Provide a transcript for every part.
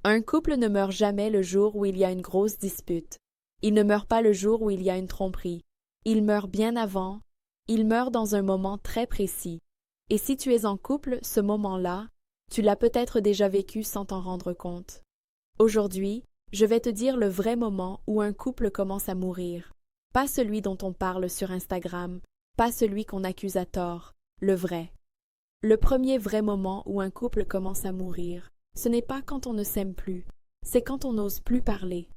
Un couple ne meurt jamais le jour où il y a une grosse dispute. Il ne meurt pas le jour où il y a une tromperie. Il meurt bien avant. Il meurt dans un moment très précis. Et si tu es en couple, ce moment-là, tu l'as peut-être déjà vécu sans t'en rendre compte. Aujourd'hui, je vais te dire le vrai moment où un couple commence à mourir. Pas celui dont on parle sur Instagram, pas celui qu'on accuse à tort, le vrai. Le premier vrai moment où un couple commence à mourir, ce n'est pas quand on ne s'aime plus, c'est quand on n'ose plus parler.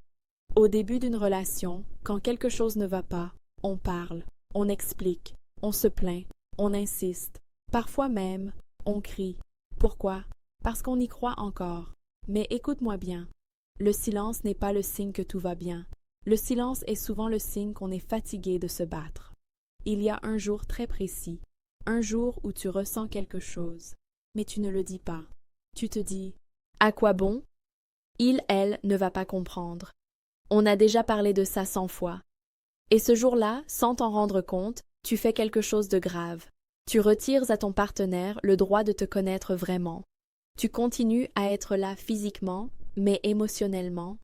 Au début d'une relation, quand quelque chose ne va pas, on parle, on explique, on se plaint, on insiste, parfois même, on crie. Pourquoi? Parce qu'on y croit encore. Mais écoute-moi bien, le silence n'est pas le signe que tout va bien. Le silence est souvent le signe qu'on est fatigué de se battre. Il y a un jour très précis, un jour où tu ressens quelque chose, mais tu ne le dis pas. Tu te dis « À quoi bon ?» Il, elle, ne va pas comprendre. On a déjà parlé de ça 100 fois. Et ce jour-là, sans t'en rendre compte, tu fais quelque chose de grave. Tu retires à ton partenaire le droit de te connaître vraiment. Tu continues à être là physiquement, mais émotionnellement.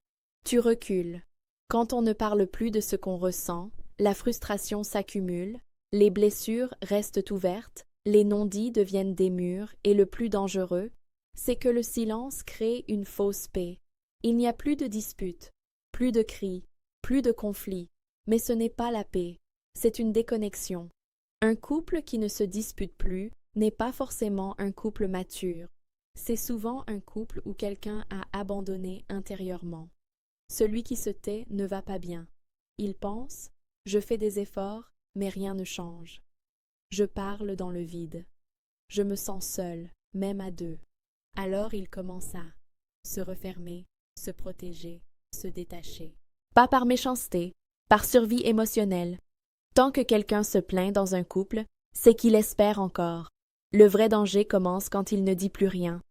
Tu recules. Quand on ne parle plus de ce qu'on ressent, la frustration s'accumule, les blessures restent ouvertes, les non-dits deviennent des murs, et le plus dangereux, c'est que le silence crée une fausse paix. Il n'y a plus de disputes, plus de cris, plus de conflits, mais ce n'est pas la paix, c'est une déconnexion. Un couple qui ne se dispute plus n'est pas forcément un couple mature. C'est souvent un couple où quelqu'un a abandonné intérieurement. Celui qui se tait ne va pas bien. Il pense « je fais des efforts, mais rien ne change. Je parle dans le vide. Je me sens seul, même à deux. » Alors il commence à se refermer, se protéger, se détacher. Pas par méchanceté, par survie émotionnelle. Tant que quelqu'un se plaint dans un couple, c'est qu'il espère encore. Le vrai danger commence quand il ne dit plus rien.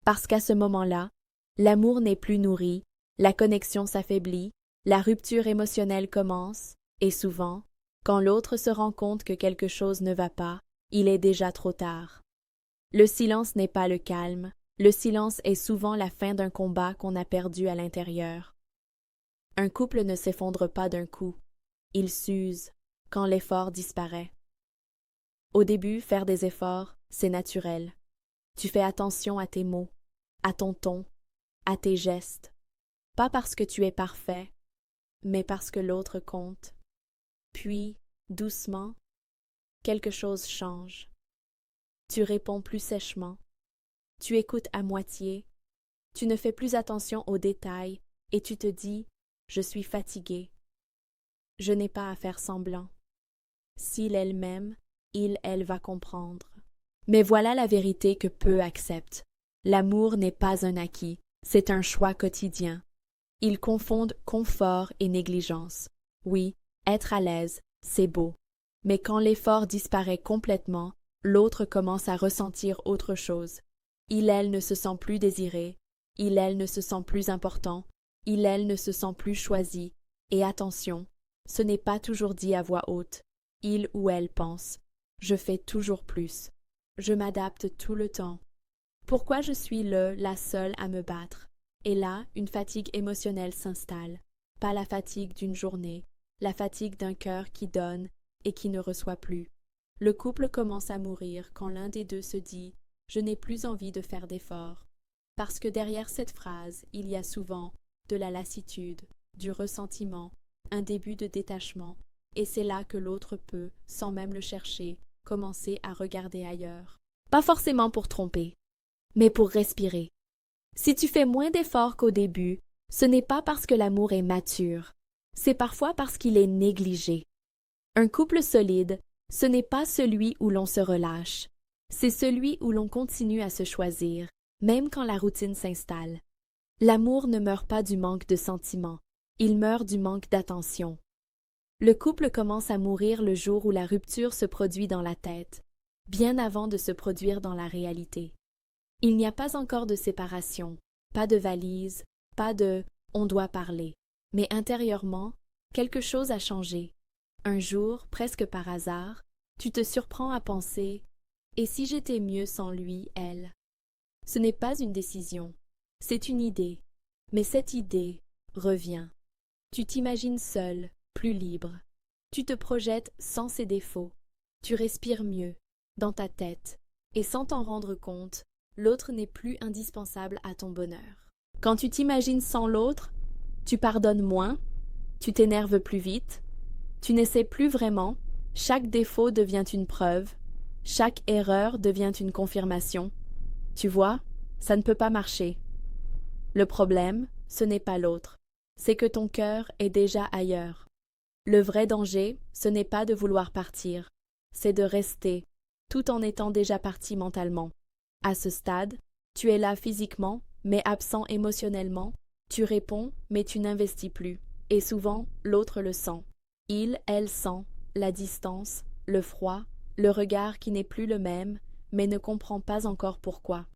Parce qu'à ce moment-là, l'amour n'est plus nourri, la connexion s'affaiblit, la rupture émotionnelle commence, et souvent, quand l'autre se rend compte que quelque chose ne va pas, il est déjà trop tard. Le silence n'est pas le calme, le silence est souvent la fin d'un combat qu'on a perdu à l'intérieur. Un couple ne s'effondre pas d'un coup, il s'use quand l'effort disparaît. Au début, faire des efforts, c'est naturel. Tu fais attention à tes mots, à ton ton, à tes gestes, pas parce que tu es parfait, mais parce que l'autre compte. Puis, doucement, quelque chose change. Tu réponds plus sèchement, tu écoutes à moitié, tu ne fais plus attention aux détails et tu te dis « je suis fatigué ». Je n'ai pas à faire semblant. S'il elle-même, elle va comprendre. Mais voilà la vérité que peu acceptent. L'amour n'est pas un acquis, c'est un choix quotidien. Ils confondent confort et négligence. Oui, être à l'aise, c'est beau. Mais quand l'effort disparaît complètement, l'autre commence à ressentir autre chose. Elle ne se sent plus désiré, elle ne se sent plus important, elle ne se sent plus choisi. Et attention, ce n'est pas toujours dit à voix haute. Il ou elle pense « je fais toujours plus, je m'adapte tout le temps. Pourquoi je suis la seule à me battre ?» Et là, une fatigue émotionnelle s'installe. Pas la fatigue d'une journée, la fatigue d'un cœur qui donne et qui ne reçoit plus. Le couple commence à mourir quand l'un des deux se dit « je n'ai plus envie de faire d'efforts ». Parce que derrière cette phrase, il y a souvent de la lassitude, du ressentiment, un début de détachement. Et c'est là que l'autre peut, sans même le chercher, commencer à regarder ailleurs. Pas forcément pour tromper, mais pour respirer. Si tu fais moins d'efforts qu'au début, ce n'est pas parce que l'amour est mature, c'est parfois parce qu'il est négligé. Un couple solide, ce n'est pas celui où l'on se relâche, c'est celui où l'on continue à se choisir, même quand la routine s'installe. L'amour ne meurt pas du manque de sentiments, il meurt du manque d'attention. Le couple commence à mourir le jour où la rupture se produit dans la tête, bien avant de se produire dans la réalité. Il n'y a pas encore de séparation, pas de valise, pas de « on doit parler ». Mais intérieurement, quelque chose a changé. Un jour, presque par hasard, tu te surprends à penser « et si j'étais mieux sans lui, elle ?» Ce n'est pas une décision, c'est une idée, Mais cette idée revient. Tu t'imagines seul, plus libre. Tu te projettes sans ses défauts. Tu respires mieux, dans ta tête, et sans t'en rendre compte, l'autre n'est plus indispensable à ton bonheur. Quand tu t'imagines sans l'autre, tu pardonnes moins, tu t'énerves plus vite, tu n'essaies plus vraiment, chaque défaut devient une preuve, chaque erreur devient une confirmation. Tu vois, ça ne peut pas marcher. Le problème, ce n'est pas l'autre, c'est que ton cœur est déjà ailleurs. Le vrai danger, ce n'est pas de vouloir partir, c'est de rester, tout en étant déjà parti mentalement. À ce stade, tu es là physiquement, mais absent émotionnellement, tu réponds, mais tu n'investis plus, et souvent, l'autre le sent. Il, elle sent la distance, le froid, le regard qui n'est plus le même, mais ne comprend pas encore pourquoi.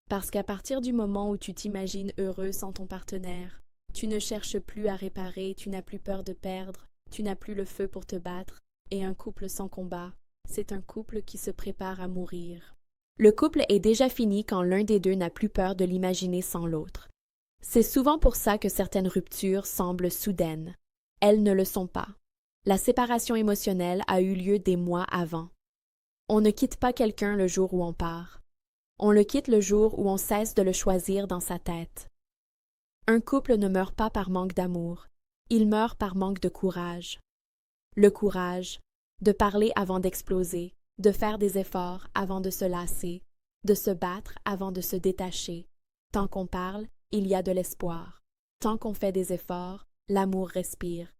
Parce qu'à partir du moment où tu t'imagines heureux sans ton partenaire, tu ne cherches plus à réparer, tu n'as plus peur de perdre, tu n'as plus le feu pour te battre, et un couple sans combat, c'est un couple qui se prépare à mourir. Le couple est déjà fini quand l'un des deux n'a plus peur de l'imaginer sans l'autre. C'est souvent pour ça que certaines ruptures semblent soudaines. Elles ne le sont pas. La séparation émotionnelle a eu lieu des mois avant. On ne quitte pas quelqu'un le jour où on part. On le quitte le jour où on cesse de le choisir dans sa tête. Un couple ne meurt pas par manque d'amour, il meurt par manque de courage. Le courage, de parler avant d'exploser, de faire des efforts avant de se lasser, de se battre avant de se détacher. Tant qu'on parle, il y a de l'espoir. Tant qu'on fait des efforts, l'amour respire.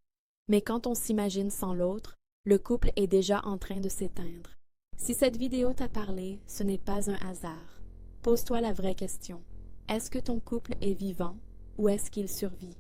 Mais quand on s'imagine sans l'autre, le couple est déjà en train de s'éteindre. Si cette vidéo t'a parlé, ce n'est pas un hasard. Pose-toi la vraie question. Est-ce que ton couple est vivant ou est-ce qu'il survit?